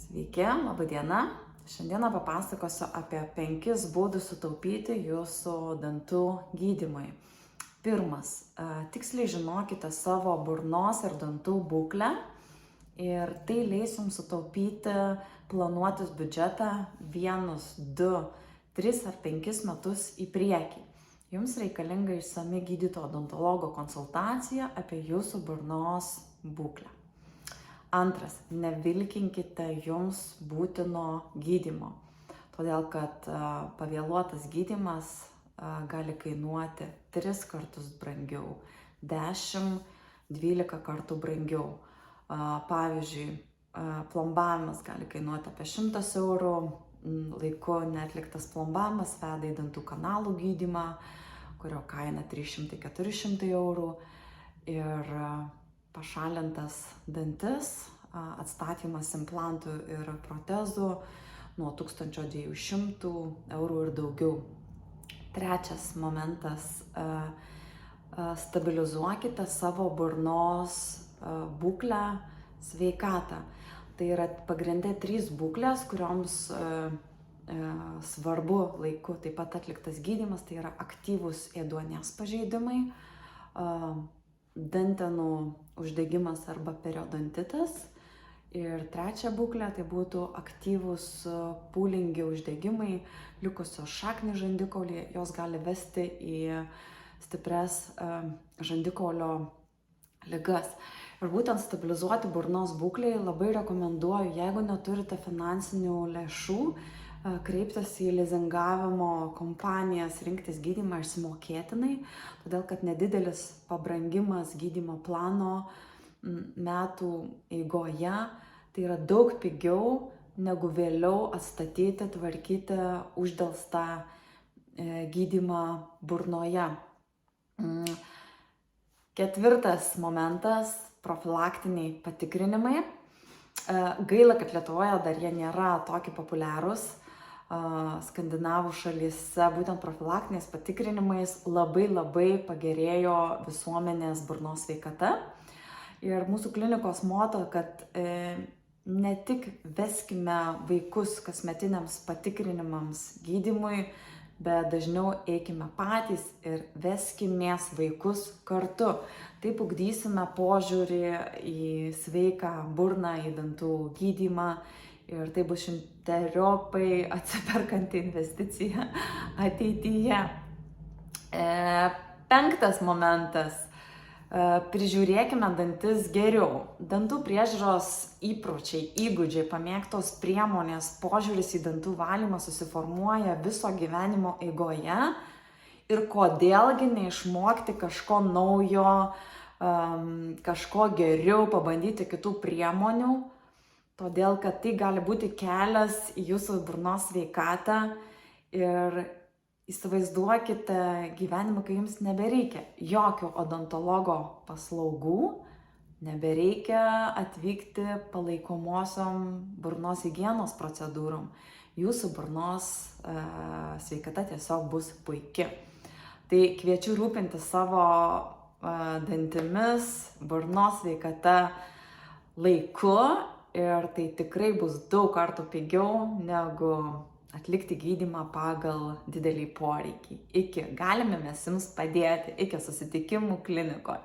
Sveiki, laba diena. Šiandieną papasakosiu apie 5 būdus sutaupyti jūsų dantų gydymui. Pirmas, tiksliai žinokite savo burnos ir dantų būklę ir tai leis jums sutaupyti, planuotis biudžetą 1, 2, 3 ar 5 metus į priekį. Jums reikalinga išsami gydytojo odontologo konsultacija apie jūsų burnos būklę. Antras, nevilkinkite jums būtino gydymo, todėl kad pavėluotas gydymas gali kainuoti 3 kartus brangiau, 10-12 kartų brangiau. Pavyzdžiui, plombavimas gali kainuoti apie 100 eurų, laiku neatliktas plombavimas veda į dantų kanalų gydymą, kurio kaina 300-400 eurų ir pašalintas dantis, atstatymas implantų ir protezų nuo 1200 eurų ir daugiau. Trečias momentas, stabilizuokite savo burnos būklę, sveikatą. Tai yra pagrinde 3 būklės, kurioms svarbu laiku taip pat atliktas gydymas, tai yra aktyvūs ėduonies pažeidimai, dantenų uždegimas arba periodontitas. Ir trečia būklė tai būtų aktyvūs pūlingi uždegimai, likusios šaknys žandikaulyje, jos gali vesti į stipres žandikaulio ligas. Ir būtent stabilizuoti burnos būklei labai rekomenduoju, jeigu neturite finansinių lėšų, kreiptis į lizingavimo kompanijas, rinktis gydymą išsimokėtinai, todėl kad nedidelis pabrangimas gydymo plano metų eigoje tai yra daug pigiau negu vėliau atstatyti, tvarkyti uždelstą gydymą burnoje. Ketvirtas momentas – profilaktiniai patikrinimai. Gaila, kad Lietuvoje dar jie nėra tokie populiarūs. Skandinavų šalyse būtent profilaktiniais patikrinimais labai pagerėjo visuomenės burnos sveikata. Ir mūsų klinikos moto, kad ne tik veskime vaikus kasmetiniams patikrinimams gydymui, bet dažniau eikime patys ir veskimės vaikus kartu. Taip ugdysime požiūrį į sveiką burną, į dantų gydymą ir tai bus šimteriopai atsiperkanti investicija ateityje. Penktas momentas. Prižiūrėkime dantis geriau. Dantų priežiūros įpročiai, įgūdžiai, pamėgtos priemonės, požiūris į dantų valymą susiformuoja viso gyvenimo eigoje. Ir kodėlgi neišmokti kažko naujo, kažko geriau, pabandyti kitų priemonių. Todėl, kad tai gali būti kelias į jūsų burnos sveikatą ir įsivaizduokite gyvenimą, kai jums nebereikia jokio odontologo paslaugų, nebereikia atvykti palaikomosiom burnos higienos procedūrom. Jūsų burnos sveikata tiesiog bus puiki. Tai kviečiu rūpinti savo dantimis, burnos sveikata laiku ir tai tikrai bus daug kartų pigiau negu atlikti gydymą pagal didelį poreikį. Galime mes jums padėti. Iki susitikimų klinikoje.